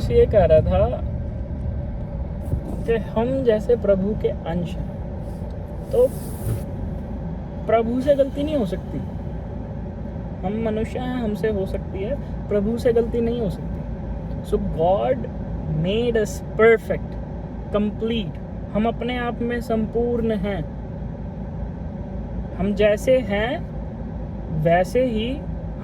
बस ये कह रहा था कि हम जैसे प्रभु के अंश हैं, तो प्रभु से गलती नहीं हो सकती। हम मनुष्य हैं, हमसे हो सकती है, प्रभु से गलती नहीं हो सकती। So God made us perfect, complete. हम अपने आप में संपूर्ण हैं। हम जैसे हैं वैसे ही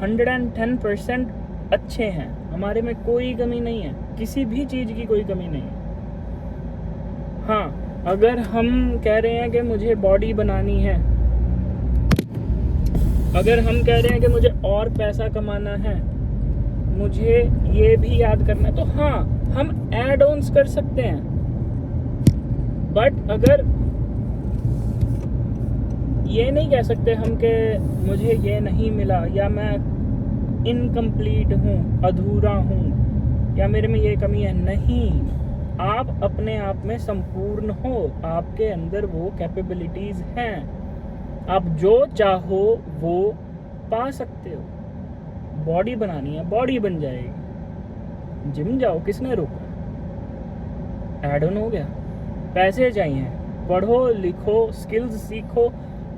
110% अच्छे हैं। हमारे में कोई कमी नहीं है, किसी भी चीज़ की कोई कमी नहीं है। हाँ, अगर हम कह रहे हैं कि मुझे बॉडी बनानी है, अगर हम कह रहे हैं कि मुझे और पैसा कमाना है, मुझे ये भी याद करना है, तो हाँ, हम ऐड ऑन्स कर सकते हैं। बट अगर ये नहीं कह सकते हम कि मुझे ये नहीं मिला, या मैं इनकम्प्लीट हूँ, अधूरा हूँ, या मेरे में ये कमी है। नहीं, आप अपने आप में संपूर्ण हो। आपके अंदर वो कैपेबिलिटीज़ हैं। आप जो चाहो वो पा सकते हो। बॉडी बनानी है, बॉडी बन जाएगी। जिम जाओ, किसने रोका? ऐड ऑन हो गया। पैसे चाहिए, पढ़ो लिखो, स्किल्स सीखो,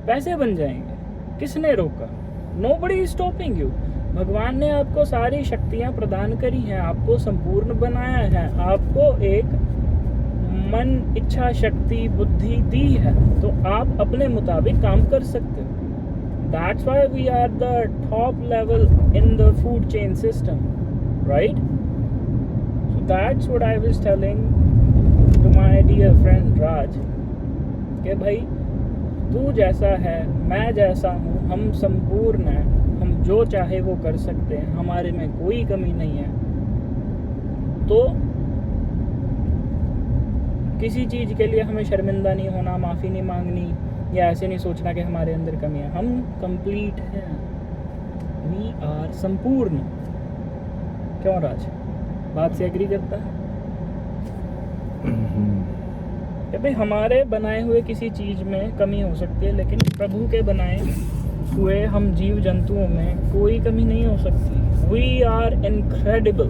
पैसे बन जाएंगे। किसने रोका? Nobody is stopping you. भगवान ने आपको सारी शक्तियां प्रदान करी हैं, आपको संपूर्ण बनाया है, आपको एक मन, इच्छा शक्ति, बुद्धि दी है, तो आप अपने मुताबिक काम कर सकते हो। That's why we are the top level in the food chain system, right? So that's what I was telling to my dear friend Raj, कि भाई तू जैसा है, मैं जैसा हूँ, हम संपूर्ण हैं, हम जो चाहे वो कर सकते हैं, हमारे में कोई कमी नहीं है। तो किसी चीज़ के लिए हमें शर्मिंदा नहीं होना, माफ़ी नहीं मांगनी, या ऐसे नहीं सोचना कि हमारे अंदर कमी है। हम कंप्लीट हैं, वी आर संपूर्ण। क्यों राज, बात से एग्री करता है कि भाई हमारे बनाए हुए किसी चीज़ में कमी हो सकती है, लेकिन प्रभु के बनाए हुए हम जीव जंतुओं में कोई कमी नहीं हो सकती। We are incredible,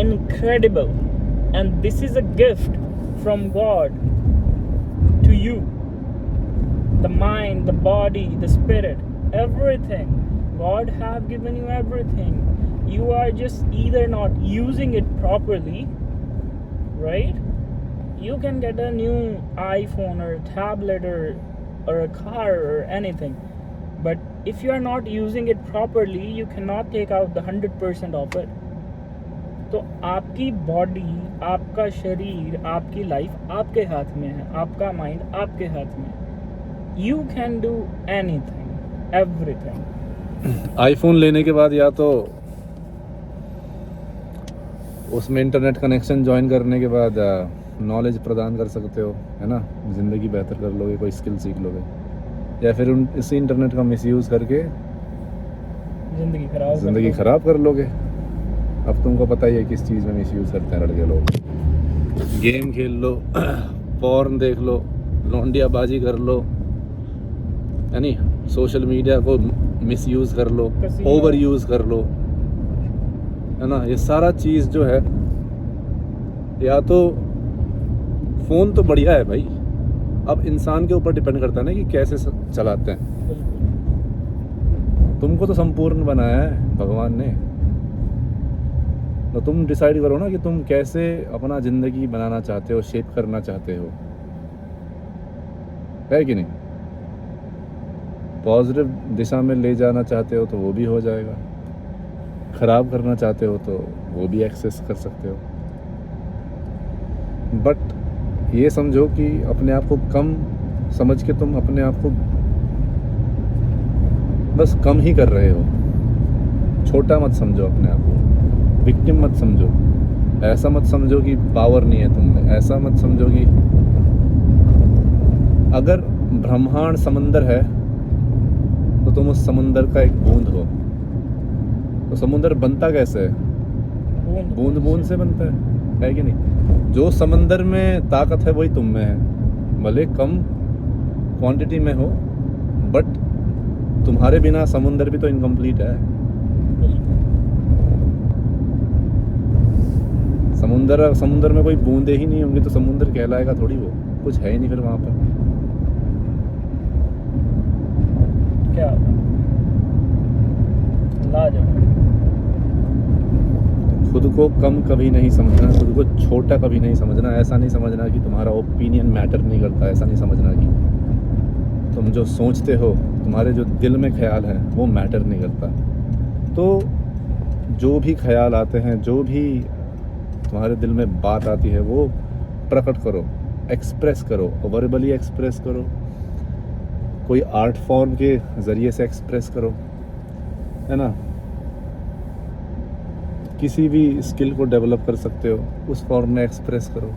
incredible, and this is a gift from God to you. The mind, the body, the spirit, everything. God have given you everything. You are just either not using it properly, right? You can get a new iPhone or a tablet or a car or anything. But if you are not using it properly, you cannot take out the 100% of it. तो आपकी body, आपका शरीर, आपकी life आपके हाथ में है, आपका माइंड आपके हाथ में है। You can do anything, everything. IPhone लेने के बाद या तो उसमें इंटरनेट कनेक्शन ज्वाइन करने के बाद नॉलेज प्रदान कर सकते हो, है ना, ज़िंदगी बेहतर कर लोगे, कोई स्किल सीख लोगे, या फिर इसी इंटरनेट का मिसयूज़ करके ज़िंदगी ख़राब कर लोगे। अब तुमको पता ही है किस चीज़ में मिसयूज़ करते हैं लड़के लोग। गेम खेल लो, पॉर्न देख लो, लौंडियाबाजी कर लो, यानी सोशल मीडिया को मिसयूज़ कर लो, ओवर यूज़ कर लो, है ना। ये सारा चीज़ जो है, या तो फ़ोन तो बढ़िया है भाई, अब इंसान के ऊपर डिपेंड करता है ना कि कैसे चलाते हैं। तुमको तो संपूर्ण बनाया है भगवान ने, तो तुम डिसाइड करो ना कि तुम कैसे अपना ज़िंदगी बनाना चाहते हो, शेप करना चाहते हो, है कि नहीं। पॉजिटिव दिशा में ले जाना चाहते हो तो वो भी हो जाएगा, ख़राब करना चाहते हो तो वो भी एक्सेस कर सकते हो। बट ये समझो कि अपने आप को कम समझ के तुम अपने आप को बस कम ही कर रहे हो। छोटा मत समझो अपने आप को, विक्टिम मत समझो, ऐसा मत समझो कि पावर नहीं है तुम में, ऐसा मत समझो कि अगर ब्रह्मांड समंदर है तो तुम उस समुंदर का एक बूंद हो। तो समुंदर बनता कैसे है? बूंद बूंद से बनता है कि नहीं। जो समंदर में ताकत है वही तुम में है, भले कम क्वांटिटी में हो, बट तुम्हारे बिना समुंदर भी तो इनकम्प्लीट है। समुंदर में कोई बूंदे ही नहीं होंगे तो समुंदर कहलाएगा थोड़ी, वो कुछ है ही नहीं फिर वहाँ पर। क्या लाजवाब। खुद को कम कभी नहीं समझना, खुद को छोटा कभी नहीं समझना। ऐसा नहीं समझना कि तुम्हारा ओपिनियन मैटर नहीं करता, ऐसा नहीं समझना कि तुम जो सोचते हो, तुम्हारे जो दिल में ख्याल है वो मैटर नहीं करता। तो जो भी ख्याल आते हैं, जो भी तुम्हारे दिल में बात आती है, वो प्रकट करो, एक्सप्रेस करो, वर्बली एक्सप्रेस करो, कोई आर्ट फॉर्म के ज़रिए से एक्सप्रेस करो, है ना। किसी भी स्किल को डेवलप कर सकते हो, उस फॉर्म में एक्सप्रेस करो।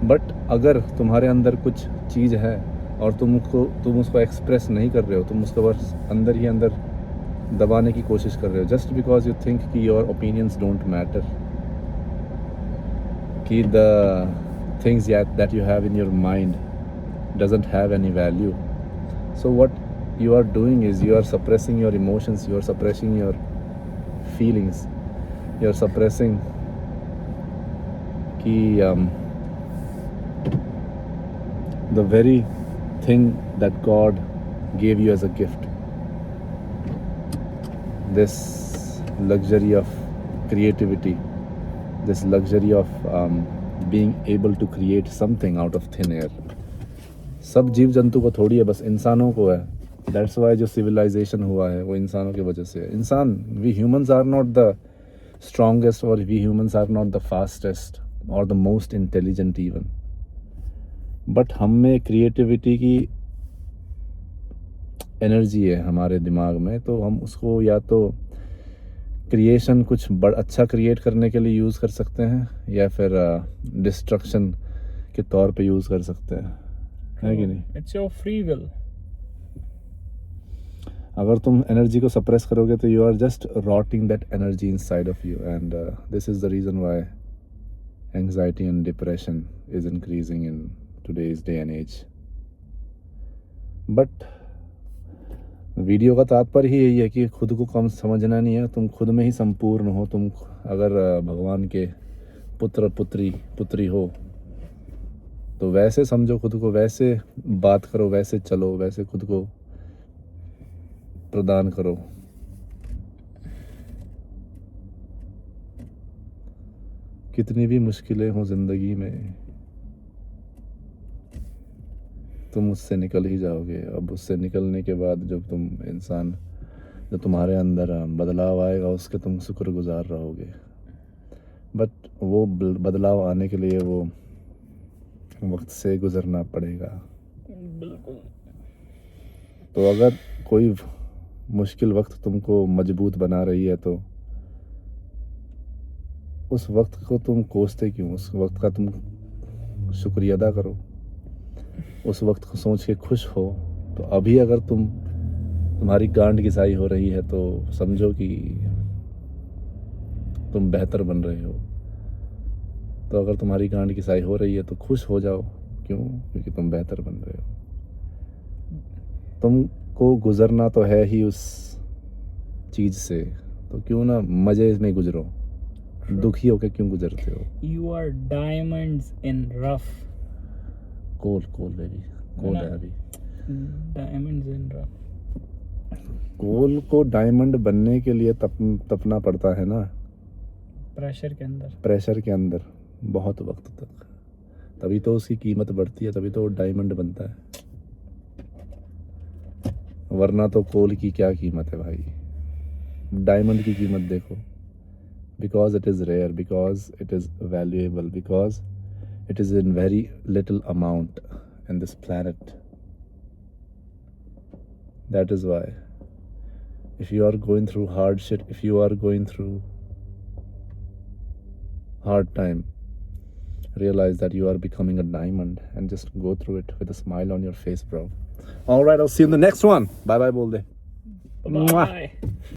बट अगर तुम्हारे अंदर कुछ चीज़ है और तुम उसको एक्सप्रेस नहीं कर रहे हो, तुम उसको बस अंदर ही अंदर दबाने की कोशिश कर रहे हो, जस्ट बिकॉज यू थिंक कि योर ओपिनियंस डोंट मैटर, कि the things that you have in your mind doesn't have any value. So what you are doing is you are suppressing your emotions, you are suppressing your feelings, you are suppressing कि the very thing that God gave you as a gift, this luxury of creativity, this luxury of being able to create something out of thin air. सब जीव जंतु को थोड़ी है, बस इंसानों को है। That's why जो civilization हुआ है वो इंसानों की वजह से है। इंसान, we humans are not the strongest, or we humans are not the fastest or the most intelligent even, but हम में क्रिएटिविटी की एनर्जी है हमारे दिमाग में। तो हम उसको या तो क्रिएशन कुछ अच्छा क्रिएट करने के लिए यूज़ कर सकते हैं, या फिर डिस्ट्रक्शन के तौर पे यूज़ कर सकते हैं, है कि नहीं। It's your free will. अगर तुम एनर्जी को सप्रेस करोगे तो you are just rotting that energy inside of you, and this is the reason why anxiety and depression is increasing in today's day and age. But video का तात्पर्य ही यही है कि खुद को कम समझना नहीं है, तुम खुद में ही संपूर्ण हो। तुम अगर भगवान के पुत्री हो तो वैसे समझो खुद को, वैसे बात करो, वैसे चलो, वैसे खुद को प्रदान करो। कितनी भी मुश्किलें हो जिंदगी में, तुम उससे निकल ही जाओगे। अब उससे निकलने के बाद जब तुम इंसान, जो तुम्हारे अंदर बदलाव आएगा, उसके तुम शुक्रगुजार रहोगे। बट वो बदलाव आने के लिए वो वक्त से गुजरना पड़ेगा। बिल्कुल। तो अगर कोई मुश्किल वक्त तुमको मजबूत बना रही है तो उस वक्त को तुम कोसते क्यों? उस वक्त का तुम शुक्रिया अदा करो, उस वक्त को सोच के खुश हो। तो अभी अगर तुम्हारी गांड घिसाई हो रही है तो समझो कि तुम बेहतर बन रहे हो। तो अगर तुम्हारी गांड घिसाई हो रही है तो खुश हो जाओ। क्यों? क्योंकि तुम बेहतर बन रहे हो। तुमको गुजरना तो है ही उस चीज़ से, तो क्यों ना मज़े में गुजरो। दुखी होकर क्यों गुजरते हो? You are diamonds in rough. Coal baby, coal है अभी। Diamonds in rough. कोल को डायमंड बनने के लिए तपना पड़ता है ना, प्रेशर के अंदर बहुत वक्त तक, तभी तो उसकी कीमत बढ़ती है, तभी तो वो डायमंड बनता है। वरना तो कोल की क्या कीमत है भाई। डायमंड की कीमत देखो, because it is rare, because it is valuable, because it is in very little amount in this planet. That is why if you are going through hardship, if you are going through hard time, realize that you are becoming a diamond and just go through it with a smile on your face, bro. All right, I'll see you in the next one. Bye bye, bol de. Bye.